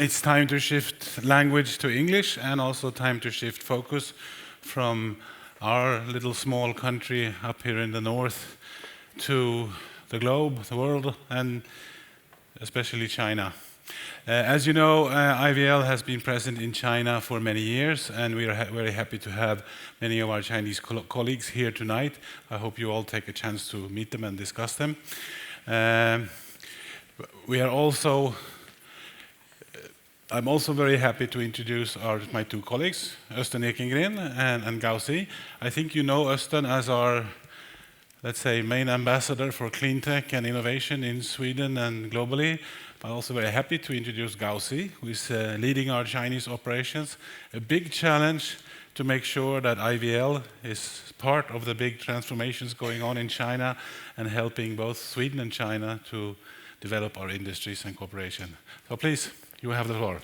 It's time to shift language to English and also time to shift focus from our little small country up here in the north to the globe, the world, and especially China. As you know, IVL has been present in China for many years, and we are very happy to have many of our Chinese colleagues here tonight. I hope you all take a chance to meet them and discuss them. I'm also very happy to introduce my two colleagues, Östen Ekengen and Gao Si. I think you know Östen as our, let's say, main ambassador for clean tech and innovation in Sweden and globally. I'm also very happy to introduce Gao Si, who is leading our Chinese operations. A big challenge to make sure that IVL is part of the big transformations going on in China and helping both Sweden and China to develop our industries and cooperation. So please, you have the floor.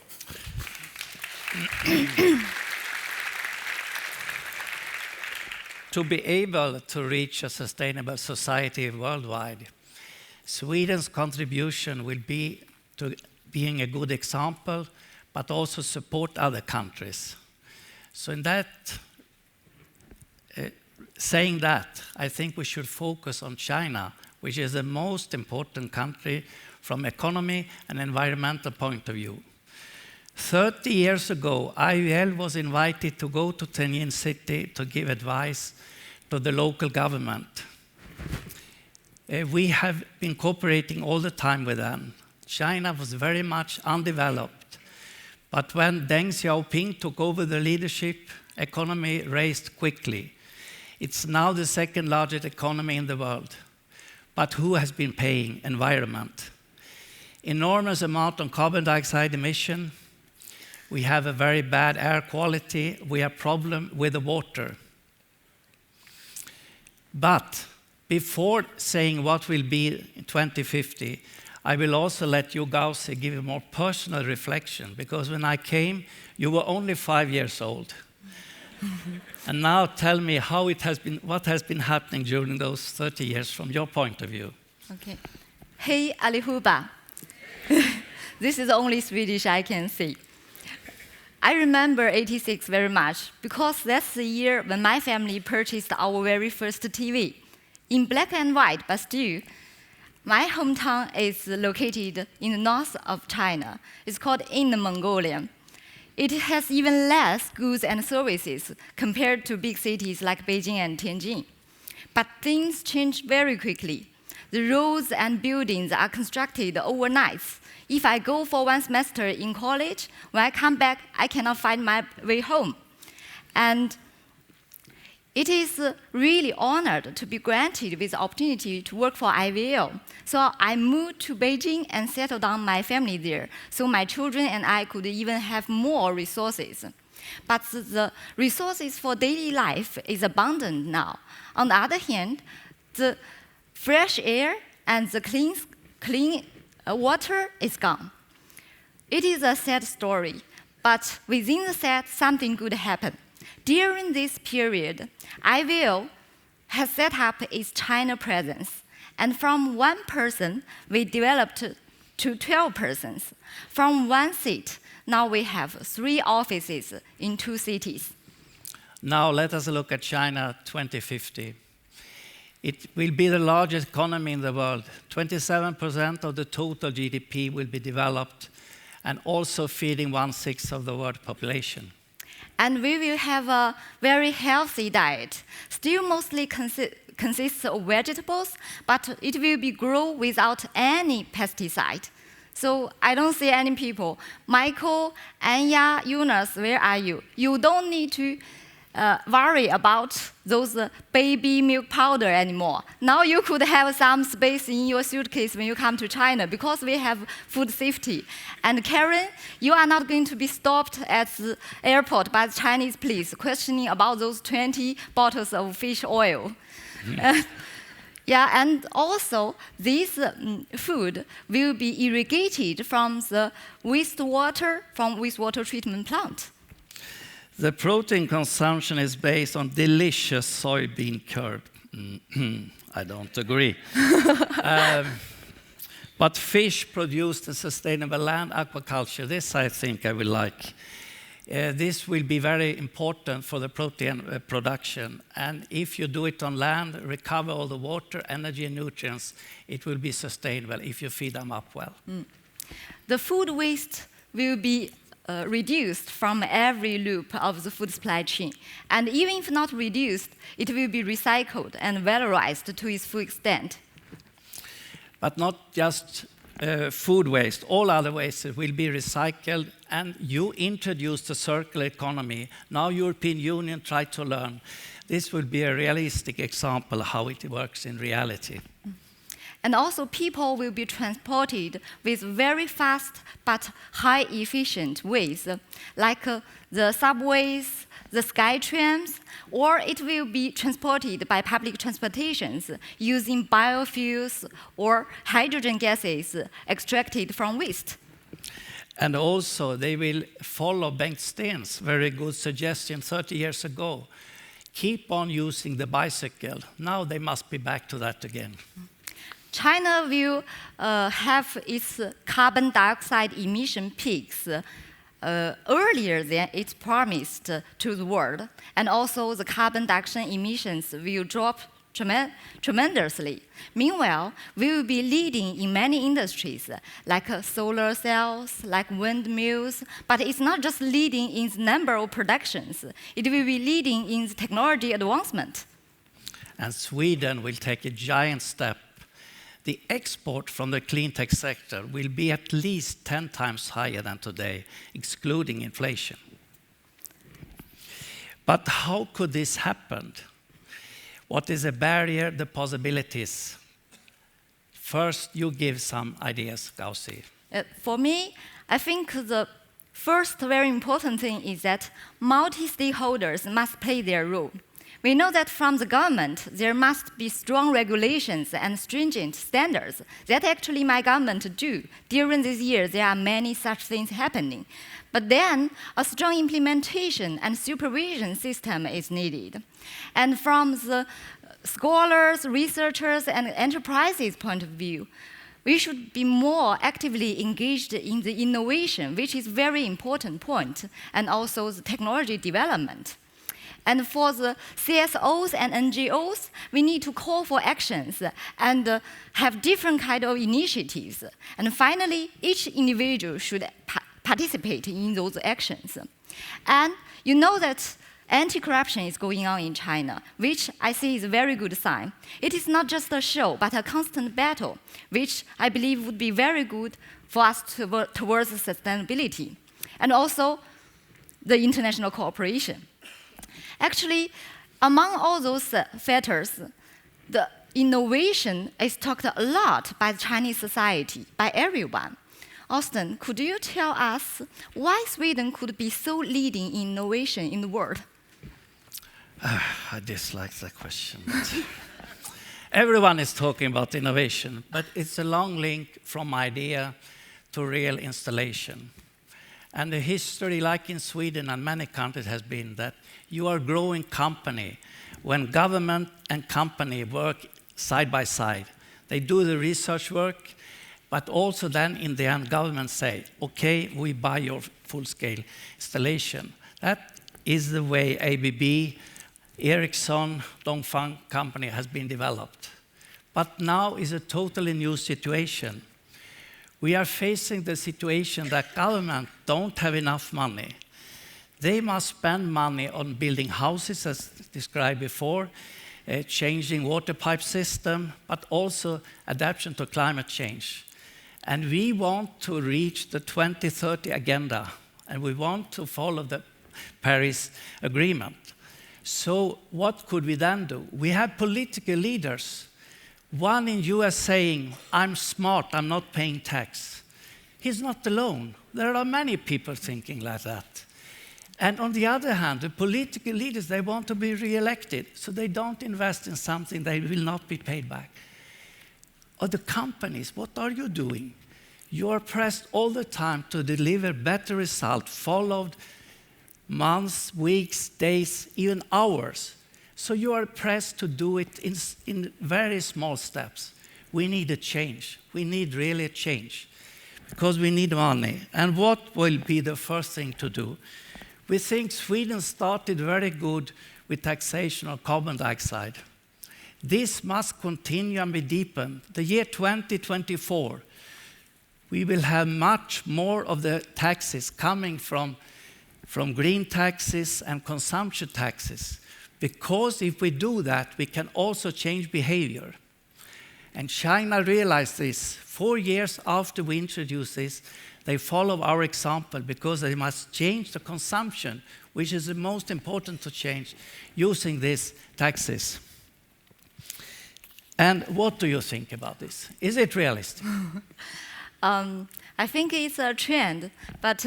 To be able to reach a sustainable society worldwide, Sweden's contribution will be to being a good example, but also support other countries. So in that, saying that, I think we should focus on China, which is the most important country from economy and environmental point of view. 30 years ago, IVL was invited to go to Tianjin City to give advice to the local government. We have been cooperating all the time with them. China was very much undeveloped. But when Deng Xiaoping took over the leadership, economy raised quickly. It's now the second largest economy in the world. But who has been paying? Environment. Enormous amount of carbon dioxide emission. We have a very bad air quality. We have problem with the water. But before saying what will be in 2050, I will also let you, Gao Si, give a more personal reflection, because when I came, you were only 5 years old. And now tell me how it has been, what has been happening during those 30 years from your point of view. Okay. Hey, allihopa. This is the only Swedish I can say. I remember '86 very much, because that's the year when my family purchased our very first TV. In black and white, but still, my hometown is located in the north of China. It's called Inner Mongolia. It has even less goods and services compared to big cities like Beijing and Tianjin. But things change very quickly. The roads and buildings are constructed overnight. If I go for one semester in college, when I come back, I cannot find my way home. And it is really honored to be granted with the opportunity to work for IVL. So I moved to Beijing and settled down my family there, so my children and I could even have more resources. But the resources for daily life is abundant now. On the other hand, the fresh air and the clean water is gone. It is a sad story, but within the sad, something good happened. During this period, IVL has set up its China presence, and from one person, we developed to 12 persons. From one seat, now we have 3 offices in 2 cities. Now let us look at China 2050. It will be the largest economy in the world. 27% of the total GDP will be developed, and also feeding 1/6 of the world population. And we will have a very healthy diet, still mostly consists of vegetables, but it will be grown without any pesticide. So I don't see any people. Michael, Anya, Eunice, where are you? You don't need to worry about those baby milk powder anymore. Now you could have some space in your suitcase when you come to China, because we have food safety. And Karen, you are not going to be stopped at the airport by the Chinese police questioning about those 20 bottles of fish oil. Yeah, and also this food will be irrigated from the wastewater treatment plant. The protein consumption is based on delicious soybean curd. I don't agree. But fish produced in sustainable land aquaculture, this I think I will like. This will be very important for the protein production. And if you do it on land, recover all the water, energy, and nutrients, it will be sustainable if you feed them up well. The food waste will be reduced from every loop of the food supply chain. And even if not reduced, it will be recycled and valorized to its full extent. But not just food waste, all other waste will be recycled, and you introduce the circular economy. Now European Union try to learn. This will be a realistic example of how it works in reality. And also people will be transported with very fast but high efficient ways, like the subways, the sky trams, or it will be transported by public transportations using biofuels or hydrogen gases extracted from waste. And also they will follow Bengt Sten's very good suggestion 30 years ago. Keep on using the bicycle. Now they must be back to that again. China will have its carbon dioxide emission peaks earlier than it promised to the world, and also the carbon dioxide emissions will drop tremendously. Meanwhile, we will be leading in many industries, like solar cells, like windmills, but it's not just leading in the number of productions, it will be leading in the technology advancement. And Sweden will take a giant step. The export from the clean tech sector will be at least 10 times higher than today, excluding inflation. But how could this happen? What is the barrier, the possibilities? First, you give some ideas, Gao Si. For me, I think the first very important thing is that multi-stakeholders must play their role. We know that from the government, there must be strong regulations and stringent standards. That actually my government do. During this year, there are many such things happening. But then, a strong implementation and supervision system is needed. And from the scholars, researchers, and enterprises' point of view, we should be more actively engaged in the innovation, which is a very important point, and also the technology development. And for the CSOs and NGOs, we need to call for actions and have different kind of initiatives. And finally, each individual should participate in those actions. And you know that anti-corruption is going on in China, which I see is a very good sign. It is not just a show, but a constant battle, which I believe would be very good for us towards sustainability. And also the international cooperation. Actually, among all those factors, the innovation is talked a lot by Chinese society, by everyone. Östen, could you tell us why Sweden could be so leading in innovation in the world? I dislike that question. Everyone is talking about innovation, but it's a long link from idea to real installation. And the history, like in Sweden and many countries, has been that you are a growing company when government and company work side by side. They do the research work, but also then in the end, government say, okay, we buy your full-scale installation. That is the way ABB, Ericsson, Dongfang company has been developed. But now is a totally new situation. We are facing the situation that government don't have enough money. They must spend money on building houses, as described before, changing water pipe system, but also adaptation to climate change. And we want to reach the 2030 agenda, and we want to follow the Paris Agreement. So what could we then do? We have political leaders. One in US saying, I'm smart, I'm not paying tax. He's not alone. There are many people thinking like that. And on the other hand, the political leaders, they want to be re-elected, so they don't invest in something they will not be paid back. Or the companies, what are you doing? You are pressed all the time to deliver better results, followed months, weeks, days, even hours. So you are pressed to do it in very small steps. We need a change. We need really a change because we need money. And what will be the first thing to do? We think Sweden started very good with taxation of carbon dioxide. This must continue and be deepened. The year 2024, we will have much more of the taxes coming from green taxes and consumption taxes. Because if we do that, we can also change behavior. And China realized this 4 years after we introduced this. They follow our example because they must change the consumption, which is the most important to change, using these taxes. And what do you think about this? Is it realistic? I think it's a trend, but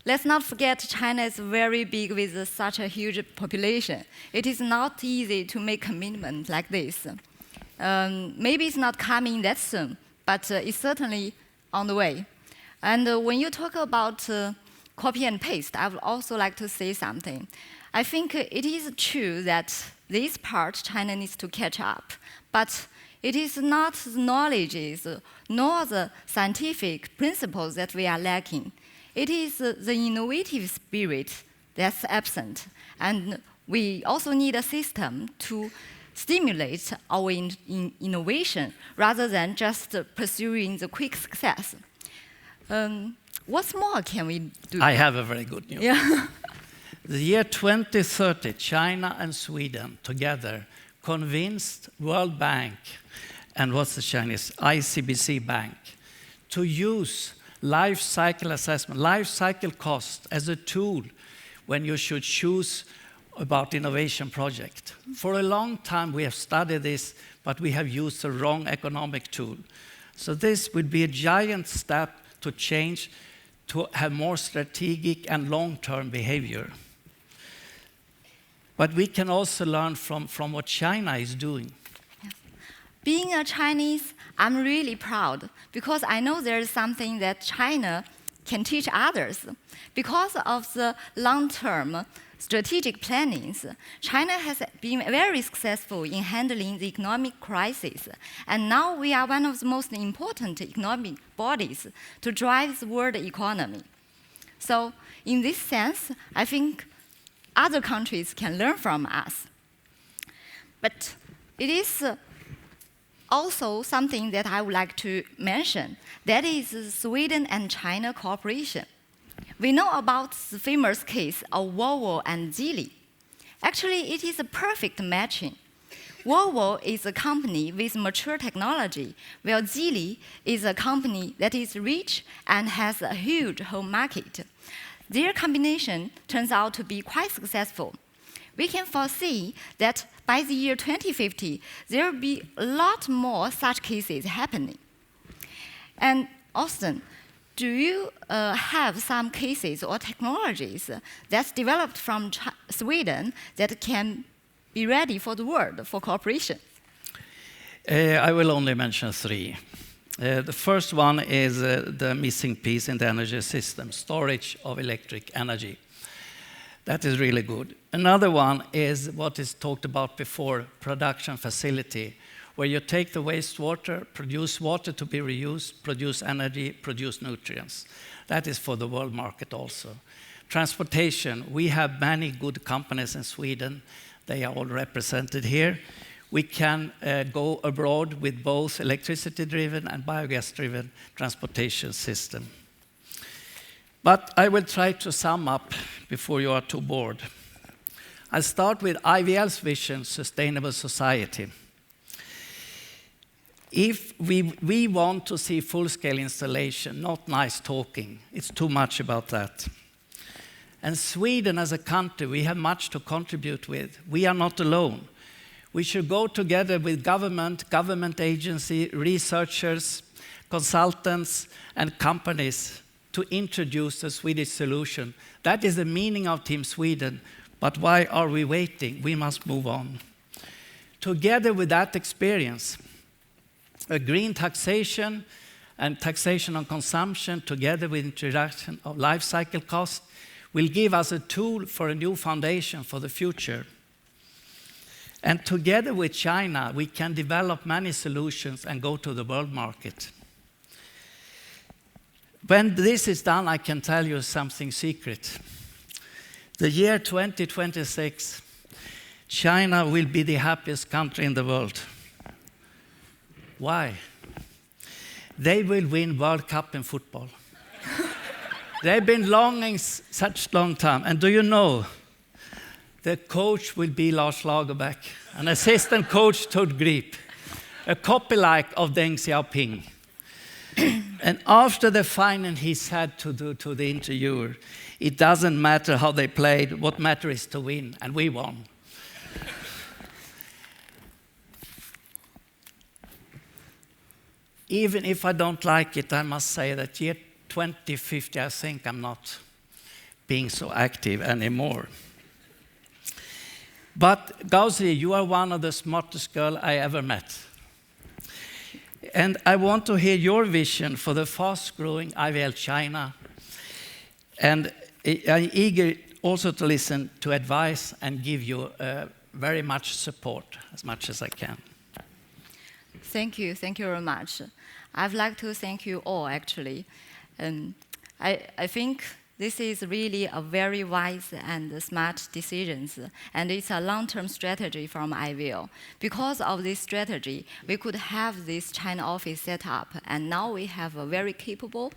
let's not forget China is very big with such a huge population. It is not easy to make commitment like this. Maybe it's not coming that soon, but it's certainly on the way. And when you talk about copy and paste, I would also like to say something. I think it is true that this part China needs to catch up, but it is not the knowledge nor the scientific principles that we are lacking. It is the innovative spirit that's absent. And we also need a system to stimulate our innovation rather than just pursuing the quick success. What more can we do? I have a very good news. Yeah. The year 2030, China and Sweden together convinced World Bank and what's the Chinese, ICBC Bank, to use life cycle assessment, life cycle cost as a tool when you should choose about innovation project. For a long time we have studied this, but we have used the wrong economic tool. So this would be a giant step to change, to have more strategic and long-term behavior. But we can also learn from what China is doing. Being a Chinese, I'm really proud because I know there is something that China can teach others. Because of the long-term strategic plannings, China has been very successful in handling the economic crisis. And now we are one of the most important economic bodies to drive the world economy. So in this sense, I think other countries can learn from us. But it is also something that I would like to mention. That is Sweden and China cooperation. We know about the famous case of Volvo and Geely. Actually, it is a perfect matching. Volvo is a company with mature technology, while Geely is a company that is rich and has a huge home market. Their combination turns out to be quite successful. We can foresee that by the year 2050, there will be a lot more such cases happening. And Östen, do you have some cases or technologies that's developed from Sweden that can be ready for the world for cooperation? I will only mention 3. The first one is the missing piece in the energy system, storage of electric energy. That is really good. Another one is what is talked about before, production facility, where you take the wastewater, produce water to be reused, produce energy, produce nutrients. That is for the world market also. Transportation, we have many good companies in Sweden. They are all represented here. We can go abroad with both electricity-driven and biogas-driven transportation system. But I will try to sum up before you are too bored. I'll start with IVL's vision, Sustainable Society. If we want to see full-scale installation, not nice talking, it's too much about that. And Sweden as a country, we have much to contribute with. We are not alone. We should go together with government agency, researchers, consultants, and companies to introduce the Swedish solution. That is the meaning of Team Sweden. But why are we waiting? We must move on. Together with that experience, a green taxation and taxation on consumption, together with introduction of life cycle cost, will give us a tool for a new foundation for the future. And together with China, we can develop many solutions and go to the world market. When this is done, I can tell you something secret. The year 2026, China will be the happiest country in the world. Why? They will win World Cup in football. They've been longing such long time. And do you know, the coach will be Lars Lagerbäck, an assistant coach Tud Grip, a copy-like of Deng Xiaoping. And after the final, he said to the interviewer, it doesn't matter how they played, what matters is to win, and we won. Even if I don't like it, I must say that year 2050, I think I'm not being so active anymore. But Gao Si, you are one of the smartest girls I ever met. And I want to hear your vision for the fast-growing IVL China. And I'm eager also to listen to advice and give you very much support, as much as I can. Thank you very much. I'd like to thank you all, actually. I think this is really a very wise and smart decision, and it's a long-term strategy from IVL. Because of this strategy, we could have this China office set up, and now we have a very capable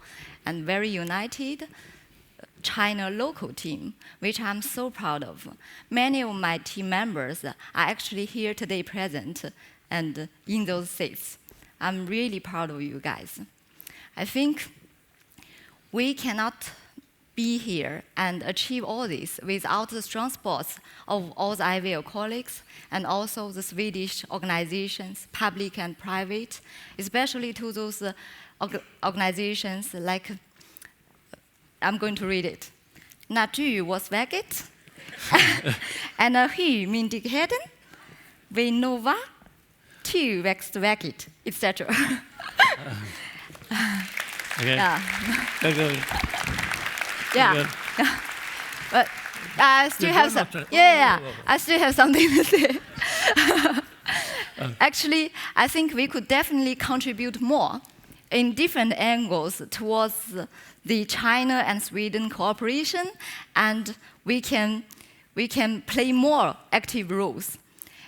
and very united China local team, which I'm so proud of. Many of my team members are actually here today present and in those seats. I'm really proud of you guys. I think we cannot be here and achieve all this without the strong support of all the IVL colleagues and also the Swedish organizations, public and private, especially to those organizations like, I'm going to read it. Natur was väget, energi myndigheten, Vinnova, tillväxtverket, etc. Okay. Yeah. Very good. Yeah. But I still have some. I still have something to say. Actually, I think we could definitely contribute more in different angles towards the China and Sweden cooperation, and we can play more active roles.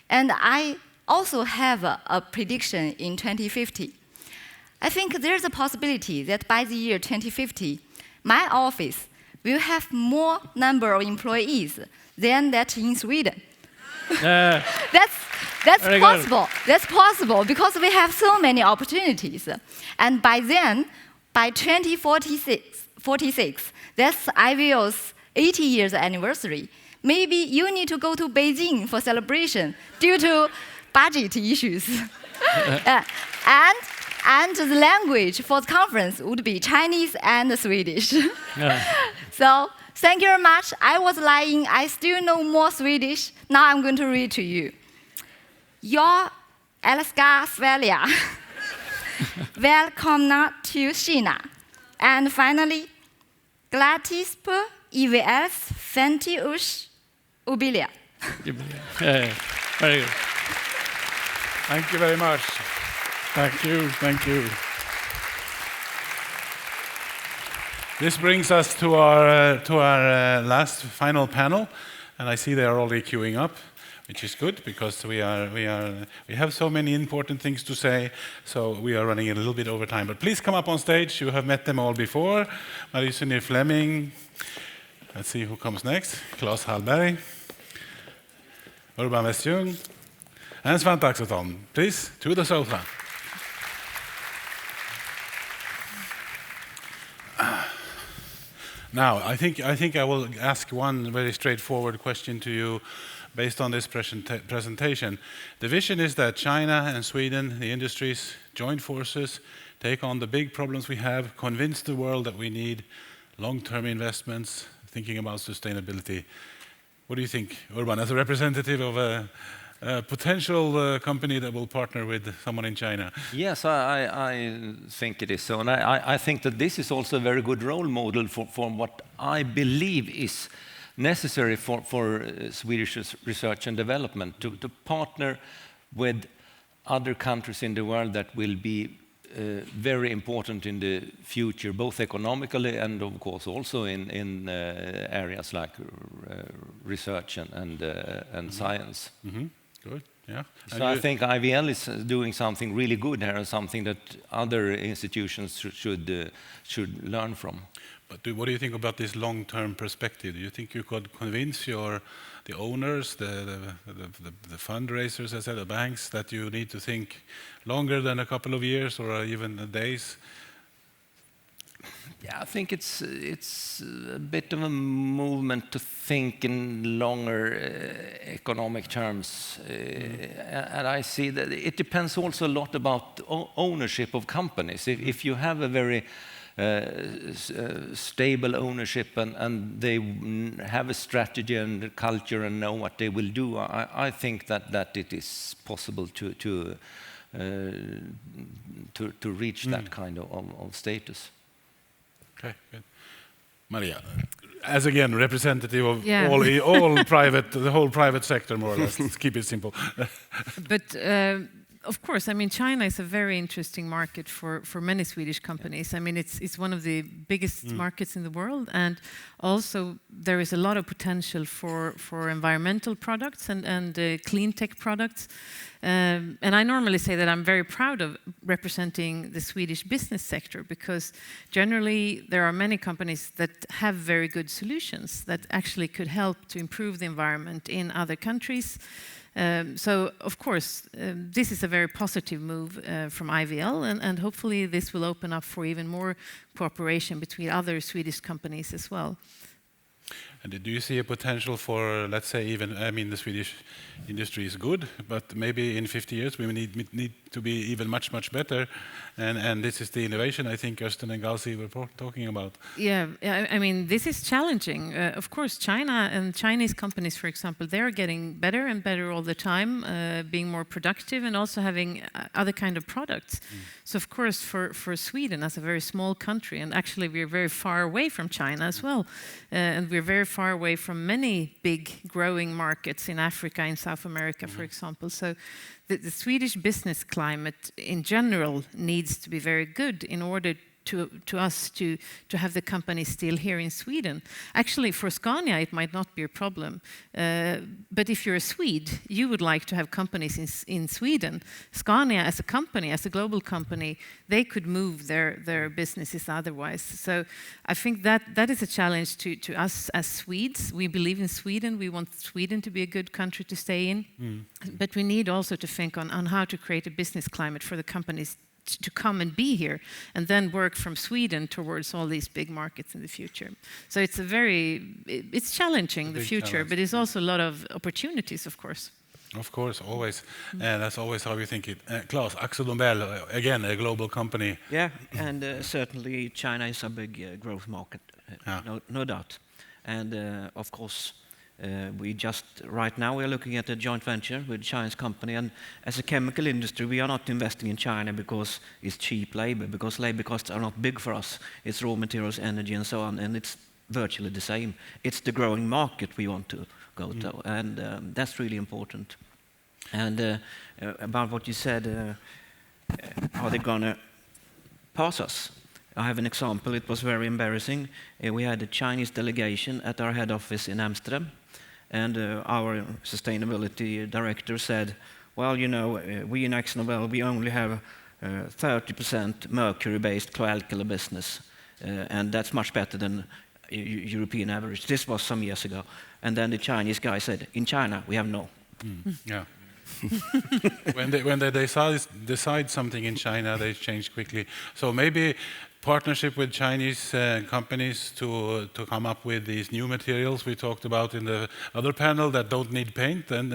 And I also have a prediction in 2050. I think there's a possibility that by the year 2050, my office will have more number of employees than that in Sweden. That's possible. That's possible because we have so many opportunities. And by then, by 2046, that's IVL's 80 years anniversary. Maybe you need to go to Beijing for celebration due to budget issues. And the language for the conference would be Chinese and Swedish. So thank you very much. I was lying. I still know more Swedish. Now I'm going to read to you. Jag älskar Sverige. Välkomna till Kina. And finally, grattis på IVLs 50-årsjubileum. Very good. Thank you very much. Thank you, thank you. This brings us to our last final panel, and I see they are already queuing up, which is good because we have so many important things to say, so we are running a little bit over time. But please come up on stage. You have met them all before. Marie-Sunir Fleming. Let's see who comes next. Claes Hallberg, Urban Westjung, and Svante Axelsson. Please, to the sofa. Now, I think I will ask one very straightforward question to you based on this presentation. The vision is that China and Sweden, the industries, join forces, take on the big problems we have, convince the world that we need long-term investments, thinking about sustainability. What do you think, Urban, as a representative of a potential company that will partner with someone in China? Yes, I think it is so. And I think that this is also a very good role model for what I believe is necessary for Swedish research and development to partner with other countries in the world that will be very important in the future, both economically and of course also in areas like research and science. Good. Yeah. So I think IVL is doing something really good here, and something that other institutions should learn from. But what do you think about this long-term perspective? Do you think you could convince the owners, the fundraisers, as I said, the banks, that you need to think longer than a couple of years or even days? Yeah, I think it's a bit of a movement to think in longer economic terms, and I see that it depends also a lot about ownership of companies. If you have a very stable ownership and they have a strategy and a culture and know what they will do, I think that it is possible to reach that kind of status. Okay, good. Maria, as again representative of Yeah. all private, the whole private sector, more or less. Let's keep it simple. But of course, I mean, China is a very interesting market for many Swedish companies. I mean, it's one of the biggest markets in the world, and also there is a lot of potential for environmental products and clean tech products. And I normally say that I'm very proud of representing the Swedish business sector, because generally there are many companies that have very good solutions that actually could help to improve the environment in other countries. So, of course, this is a very positive move from IVL, and hopefully this will open up for even more cooperation between other Swedish companies as well. And do you see a potential for, let's say, even, I mean, the Swedish industry is good, but maybe in 50 years we need to be even much better, and this is the innovation I think Östen and Gao Si were talking about. Yeah, I mean, this is challenging. Of course, China and Chinese companies, for example, they're getting better and better all the time, being more productive and also having other kind of products. So, of course, for Sweden as a very small country, and actually we're very far away from China as well, and we're very far away from many big growing markets in Africa, in South America, for example. So the Swedish business climate in general needs to be very good in order to us to have the company still here in Sweden. Actually, for Scania, it might not be a problem. But if you're a Swede, you would like to have companies in Sweden. Scania, as a company, as a global company, they could move their businesses otherwise. So I think that is a challenge to us as Swedes. We believe in Sweden. We want Sweden to be a good country to stay in. But we need also to think on how to create a business climate for the companies to come and be here, and then work from Sweden towards all these big markets in the future. So it's challenging, the future, challenge. But it's also a lot of opportunities, of course. Of course, always. And that's always how we think it. Claes, Axel Nobel, again, a global company. Yeah, and certainly China is a big growth market, no doubt. And of course, right now we're looking at a joint venture with a Chinese company, and as a chemical industry we are not investing in China because it's cheap labor, because labor costs are not big for us. It's raw materials, energy and so on, and it's virtually the same. It's the growing market we want to go to, and that's really important. And about what you said, are they gonna pass us? I have an example. It was very embarrassing. We had a Chinese delegation at our head office in Amsterdam, and our sustainability director said, well, you know, we in AkzoNobel, we only have 30% mercury-based chlor-alkali business, and that's much better than European average. This was some years ago. And then the Chinese guy said, in China, we have no. Yeah. when they decide something in China, they change quickly. So maybe partnership with Chinese companies to come up with these new materials we talked about in the other panel that don't need paint, and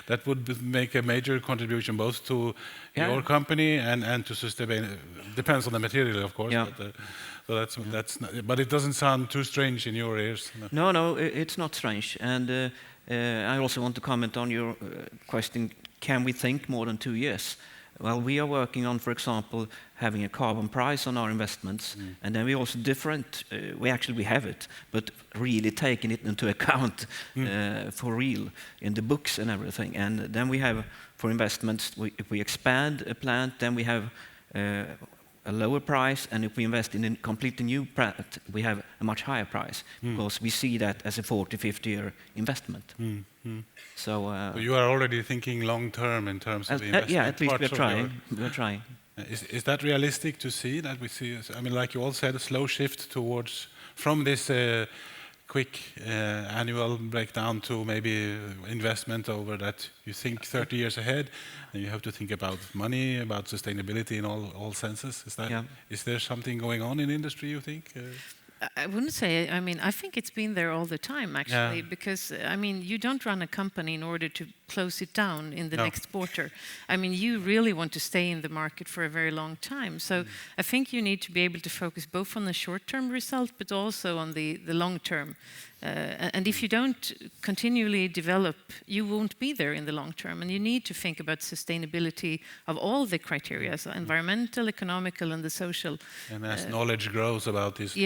that would make a major contribution both to your company and to sustainability. Depends on the material, of course. But, so that's not, but it doesn't sound too strange in your ears. No, it's not strange. And I also want to comment on your question, can we think more than 2 years? Well, we are working on, for example, having a carbon price on our investments, and then we also we have it, but really taking it into account for real in the books and everything. And then we have, for investments, if we expand a plant, then we have a lower price, and if we invest in a completely new plant, we have a much higher price, because we see that as a 40-50-year investment. So you are already thinking long term in terms of the investment. yeah, at least parts we're trying. Is that realistic to see that we see? I mean, like you all said, a slow shift towards from this quick annual breakdown to maybe investment over that you think 30 years ahead, and you have to think about money, about sustainability in all senses. Is there something going on in industry, you think? I wouldn't say, I mean, I think it's been there all the time, actually, because, I mean, you don't run a company in order to close it down in the next quarter. I mean, you really want to stay in the market for a very long time. So I think you need to be able to focus both on the short-term result, but also on the long-term. And if you don't continually develop, you won't be there in the long term. And you need to think about sustainability of all the criteria, so environmental, economical, and the social. And as knowledge grows about this.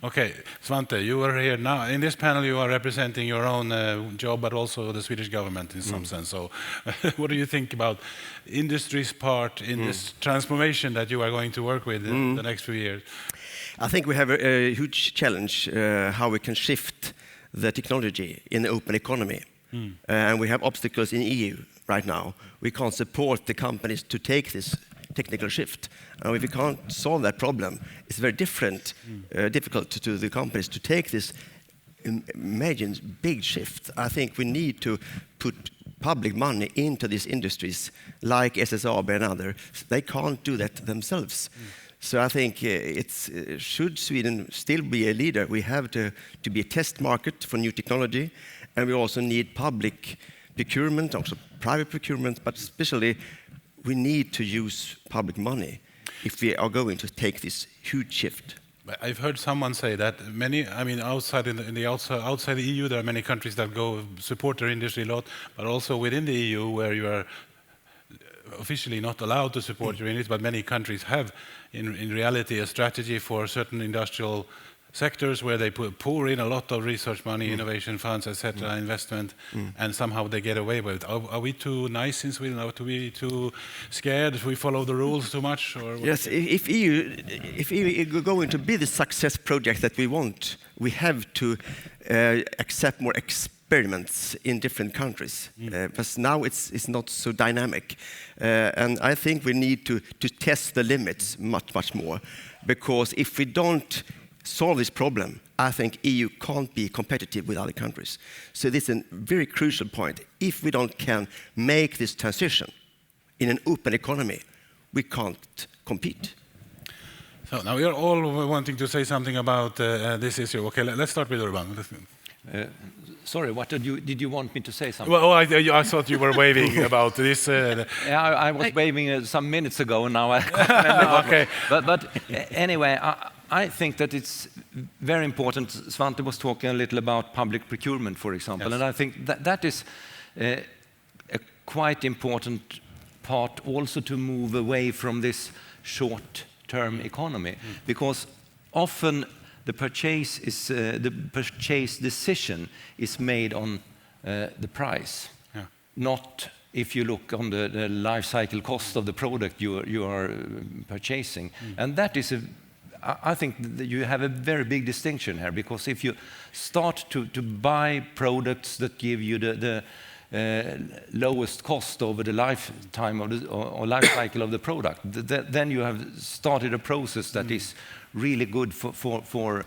Okay, Svante, you are here now. In this panel, you are representing your own job, but also the Swedish government in some sense. So what do you think about industry's part in this transformation that you are going to work with in the next few years? I think we have a huge challenge how we can shift the technology in the open economy. And we have obstacles in EU right now. We can't support the companies to take this technical shift. And if we can't solve that problem, it's very difficult to the companies to take this big shift. I think we need to put public money into these industries like SSAB and others. They can't do that themselves. So I think should Sweden still be a leader, we have to be a test market for new technology, and we also need public procurement, also private procurement, but especially we need to use public money if we are going to take this huge shift. I've heard someone say that many, I mean, outside the EU, there are many countries that support their industry a lot, but also within the EU, where you are officially not allowed to support your industry, but many countries have, in reality, a strategy for certain industrial sectors where they pour in a lot of research money, innovation funds, etc., investment, and somehow they get away with it. Are we too nice in Sweden? Are we too scared if we follow the rules too much? Or yes, if EU are going to be the success project that we want, we have to accept more experiments in different countries. Because now it's not so dynamic. And I think we need to test the limits much more. Because if we don't solve this problem, I think EU can't be competitive with other countries. So this is a very crucial point. If we can make this transition in an open economy, we can't compete. So now we are all wanting to say something about this issue. Okay, let's start with Urban. Sorry, what did you want me to say something? Well, I thought you were waving about this. Yeah, I was waving some minutes ago, and now I can't remember. Okay. But anyway, I think that it's very important. Svante was talking a little about public procurement, for example, and I think that is a quite important part also to move away from this short-term economy, because often the purchase decision is made on the price, not if you look on the life cycle cost of the product you are purchasing. And that is I think that you have a very big distinction here, because if you start to buy products that give you the lowest cost over the lifetime of or life cycle of the product, then you have started a process that is really good for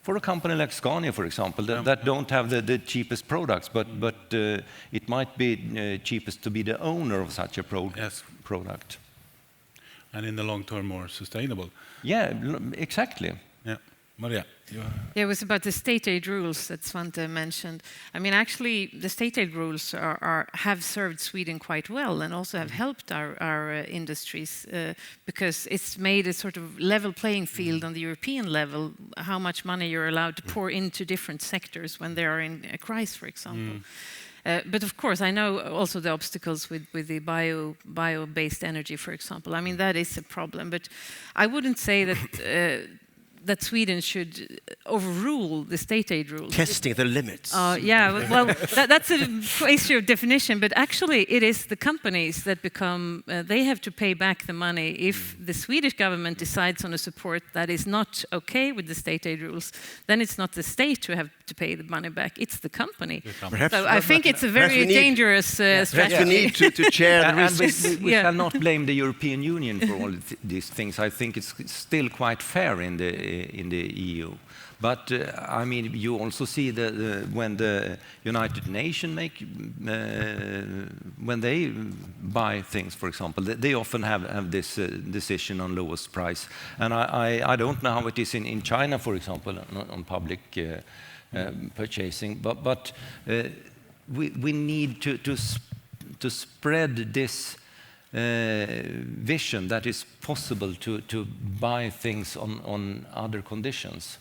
a company like Scania, for example, that don't have the cheapest products, but it might be cheapest to be the owner of such a product. And in the long term, more sustainable. Yeah, exactly. Yeah, Maria. Yeah, it was about the state aid rules that Svante mentioned. I mean, actually, the state aid rules have served Sweden quite well, and also have helped our industries, because it's made a sort of level playing field on the European level, how much money you're allowed to pour into different sectors when they are in a crisis, for example. But of course, I know also the obstacles with the bio-based energy, for example. I mean, that is a problem. But I wouldn't say that that Sweden should overrule the state aid rules. Testing the limits. Yeah, well, that's an issue of definition, but actually it is the companies that become, they have to pay back the money. If the Swedish government decides on a support that is not okay with the state aid rules, then it's not the state who have to pay the money back, it's the company. So I think it's a very dangerous strategy. We need to share the risks. We shall not blame the European Union for all these things. I think it's still quite fair in the EU. But I mean, you also see when the United Nations when they buy things, for example, they often have this decision on lowest price. And I don't know how it is in China, for example, on public purchasing. But we need to spread this vision that is possible to buy things on other conditions.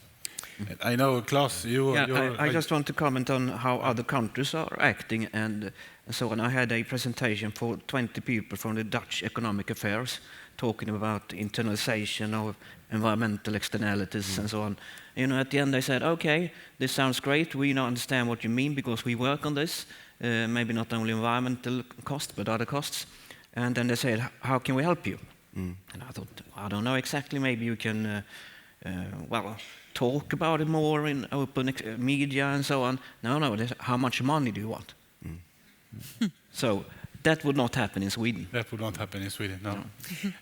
I know, Klaus, I just want to comment on how other countries are acting and so on. I had a presentation for 20 people from the Dutch Economic Affairs talking about internalization of environmental externalities and so on. You know, at the end they said, okay, this sounds great, we now understand what you mean because we work on this, maybe not only environmental costs but other costs. And then they said, how can we help you? And I thought, I don't know exactly, maybe you can, talk about it more in open media and so on. No, how much money do you want? So that would not happen in Sweden. That would not happen in Sweden, no.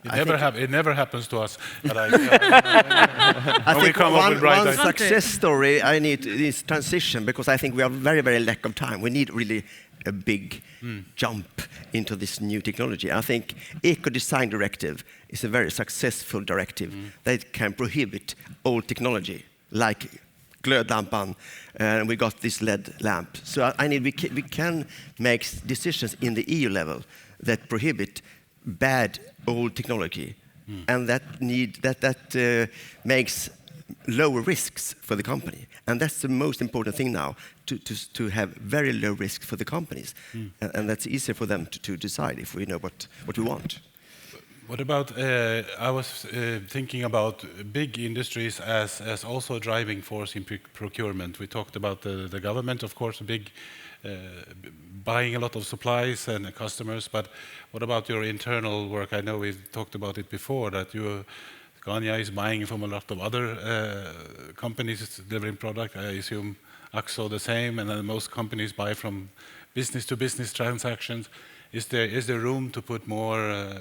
It never happens to us. But I think one success story I need this transition, because I think we are very, very lack of time. We need really a big jump into this new technology. I think Eco-Design Directive is a very successful directive that can prohibit old technology, like glödlampan, and we got this LED lamp. So we can make decisions in the EU level that prohibit bad old technology, and that makes lower risks for the company. And that's the most important thing now, to have very low risk for the companies. And that's easier for them to decide if we know what we want. What about, I was thinking about big industries as also a driving force in procurement. We talked about the government, of course, buying a lot of supplies and customers, but what about your internal work? I know we've talked about it before, that Scania is buying from a lot of other companies delivering product. I assume Axo the same, and then most companies buy from business-to-business transactions. Is there room to put more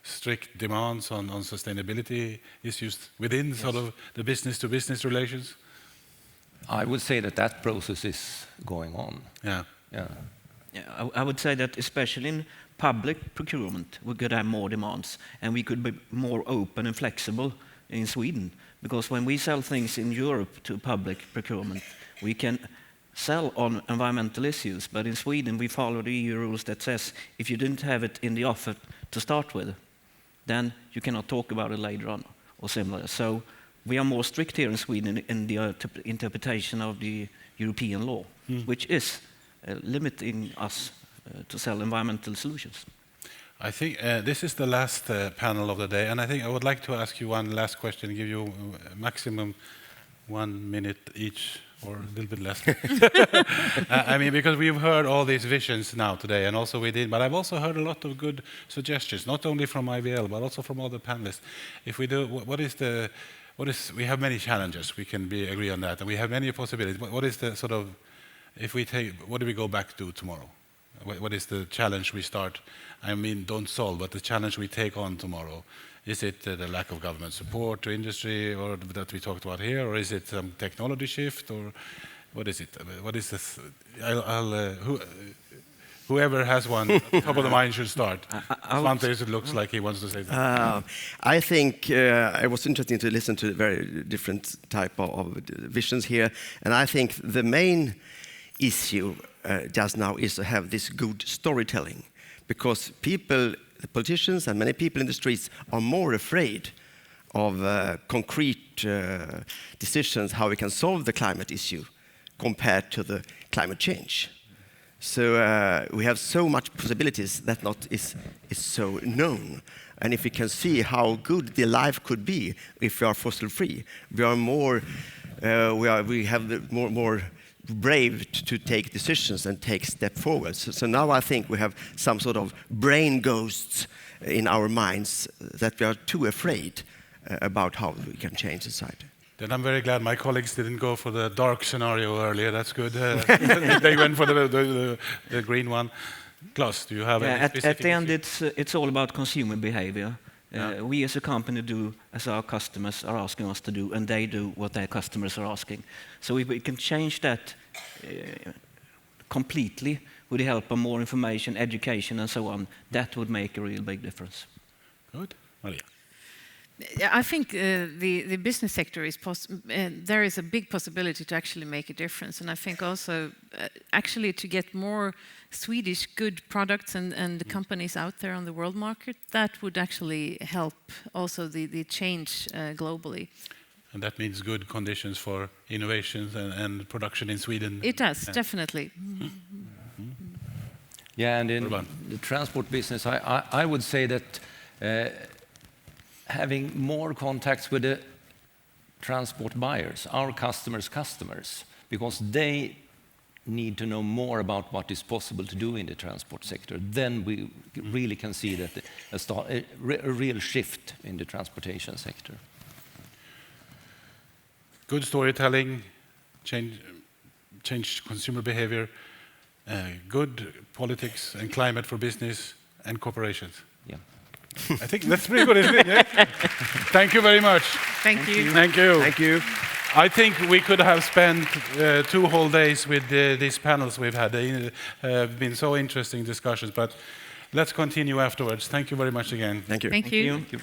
strict demands on sustainability issues within sort of the business-to-business relations? I would say that process is going on. Yeah. I would say that especially in public procurement, we could have more demands, and we could be more open and flexible in Sweden. Because when we sell things in Europe to public procurement, we can sell on environmental issues, but in Sweden we follow the EU rules that says if you didn't have it in the offer to start with, then you cannot talk about it later on or similar. So we are more strict here in Sweden in the interpretation of the European law, which is limiting us to sell environmental solutions. I think this is the last panel of the day, and I think I would like to ask you one last question, give you maximum 1 minute each, or a little bit less. I mean, because we've heard all these visions now today, and also but I've also heard a lot of good suggestions, not only from IVL, but also from all the panelists. If we do, we have many challenges, we can agree on that, and we have many possibilities. What is the sort of, what do we go back to tomorrow? What is the challenge we start? I mean, don't solve, but the challenge we take on tomorrow. Is it the lack of government support to industry, or that we talked about here, or is it some technology shift, or what is it? What is this? Whoever has one, top of the mind should start. Svante, it looks like he wants to say something. I think it was interesting to listen to very different type of visions here, and I think the main issue just now is to have this good storytelling, because people, the politicians and many people in the streets are more afraid of concrete decisions how we can solve the climate issue compared to the climate change. So we have so much possibilities that not is so known. And if we can see how good the life could be if we are fossil free, we are more, we have the more brave to take decisions and take step forward. So now I think we have some sort of brain ghosts in our minds that we are too afraid about how we can change society. Then I'm very glad my colleagues didn't go for the dark scenario earlier. That's good. They went for the green one. Klaus, do you have any specific? At the end, it's all about consumer behavior. We as a company do as our customers are asking us to do, and they do what their customers are asking. So if we can change that completely with the help of more information, education, and so on, that would make a real big difference. Good. Maria. I think the business sector is there is a big possibility to actually make a difference, and I think also actually to get more Swedish good products and companies out there on the world market, that would actually help also the change globally. And that means good conditions for innovations and production in Sweden. It does, definitely. Yeah, and in the transport business, I would say that having more contacts with the transport buyers, our customers, because they need to know more about what is possible to do in the transport sector, then we really can see that a real shift in the transportation sector. Good storytelling, change consumer behavior, good politics and climate for business and corporations. Yeah. I think that's pretty good, isn't it? Yeah? Thank you very much. Thank you. Thank you. Thank you. I think we could have spent 2 whole days with these panels we've had. They have been so interesting discussions, but let's continue afterwards. Thank you very much again. Thank you. Thank you. Thank you.